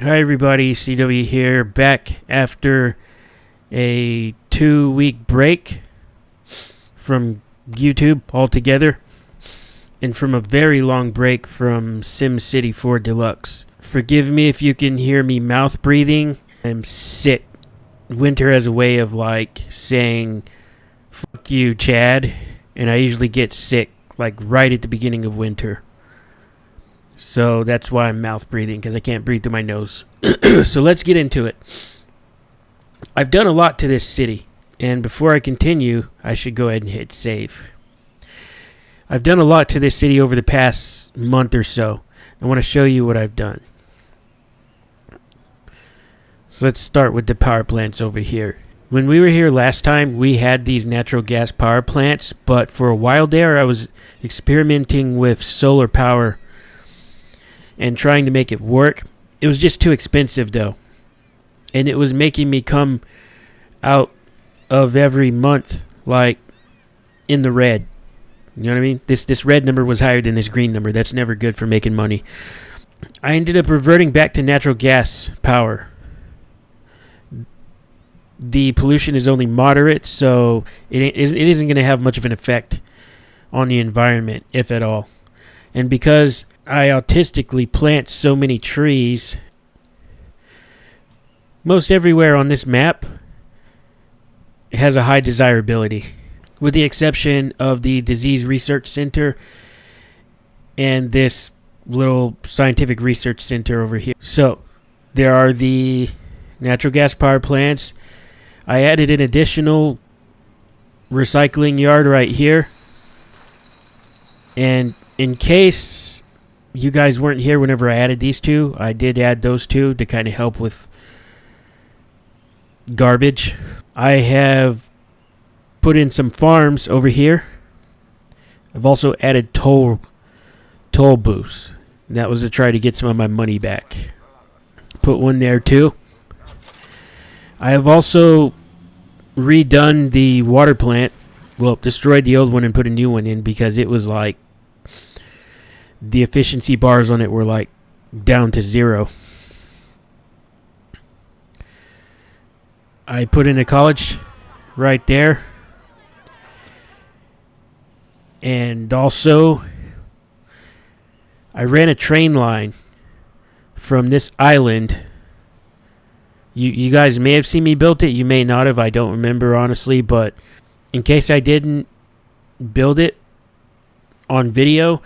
Hi everybody, CW here, back after a 2-week break from YouTube altogether, and from a very long break from SimCity 4 Deluxe. Forgive me if you can hear me mouth breathing. I'm sick. Winter has a way of saying, fuck you, Chad, and I usually get sick right at the beginning of winter. So that's why I'm mouth breathing, because I can't breathe through my nose. So let's get into it. I've done a lot to this city, and before I continue, I should go ahead and hit save. I've done a lot to this city over the past month or so. I want to show you what I've done. So let's start with the power plants over here. When we were here last time, we had these natural gas power plants, but for a while there, I was experimenting with solar power and trying to make it work. It was just too expensive though, and it was making me come out of every month in the red. You know what I mean? This red number was higher than this green number. That's never good for making money. I ended up reverting back to natural gas power. The pollution is only moderate, so it isn't going to have much of an effect on the environment, if at all. And because I autistically plant so many trees, most everywhere on this map has a high desirability, with the exception of the Disease Research Center and this little scientific research center over here. So there are the natural gas power plants. I added an additional recycling yard right here, and in case you guys weren't here whenever I added these two, I did add those two to kind of help with garbage. I have put in some farms over here. I've also added toll booths. And that was to try to get some of my money back. Put one there too. I have also redone the water plant. Well, destroyed the old one and put a new one in because it was the efficiency bars on it were down to 0. I put in a college right there. And also, I ran a train line from this island. You guys may have seen me build it. You may not have. I don't remember, honestly. But in case I didn't build it on video,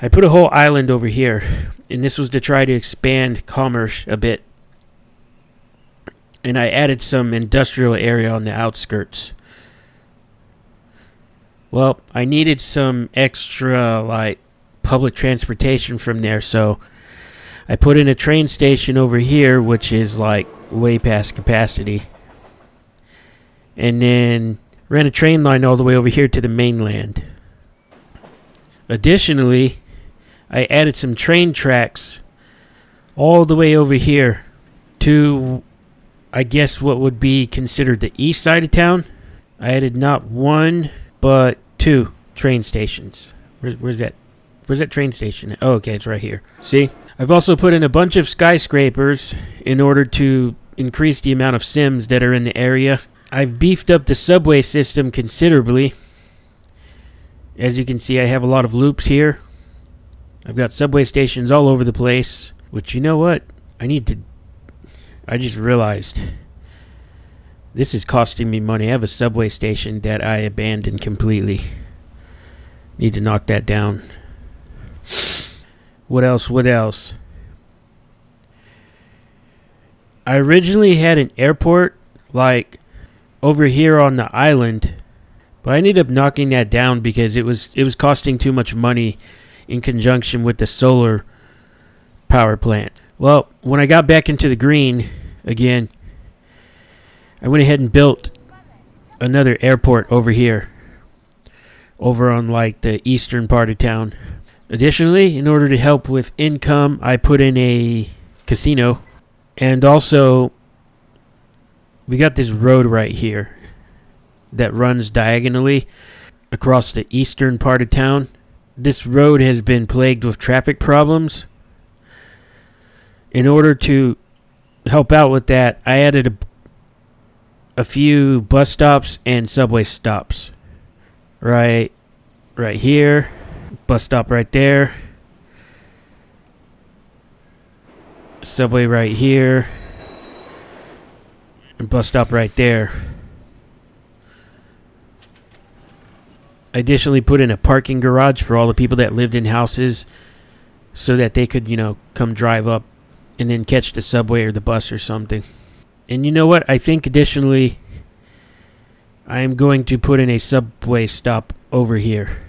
I put a whole island over here, and this was to try to expand commerce a bit. And I added some industrial area on the outskirts. Well, I needed some extra public transportation from there, so I put in a train station over here, which is way past capacity. And then ran a train line all the way over here to the mainland. Additionally, I added some train tracks all the way over here to, I guess, what would be considered the east side of town. I added not one, but 2 train stations. Where's that? Where's that train station? Oh, okay, it's right here. See? I've also put in a bunch of skyscrapers in order to increase the amount of Sims that are in the area. I've beefed up the subway system considerably. As you can see, I have a lot of loops here. I've got subway stations all over the place. Which, you know what? I just realized this is costing me money. I have a subway station that I abandoned completely. Need to knock that down. What else? I originally had an airport over here on the island, but I ended up knocking that down because it was costing too much money in conjunction with the solar power plant. Well, when I got back into the green again, I went ahead and built another airport over here, over on the eastern part of town. Additionally, in order to help with income, I put in a casino. And also, we got this road right here that runs diagonally across the eastern part of town. This road has been plagued with traffic problems, In order to help out with that, I added a few bus stops and subway stops. Right here, bus stop right there, subway right here, and bus stop right there. I additionally put in a parking garage for all the people that lived in houses so that they could, come drive up and then catch the subway or the bus or something. And you know what? I think additionally, I am going to put in a subway stop over here.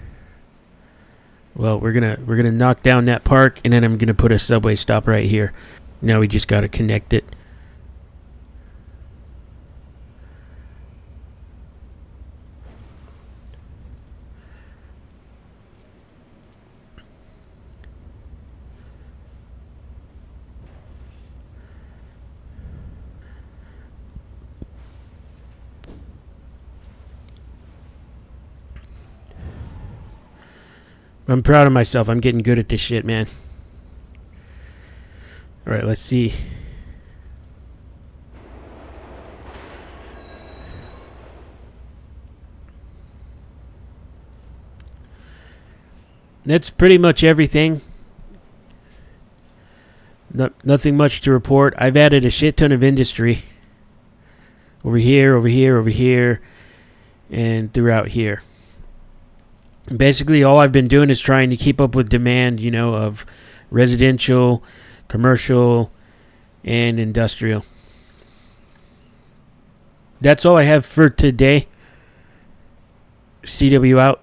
Well, we're gonna knock down that park, and then I'm gonna put a subway stop right here. Now we just gotta connect it. I'm proud of myself. I'm getting good at this shit, man. Alright, let's see. That's pretty much everything. Nothing much to report. I've added a shit ton of industry. Over here, over here, over here, and throughout here. Basically, all I've been doing is trying to keep up with demand, of residential, commercial, and industrial. That's all I have for today. CW out.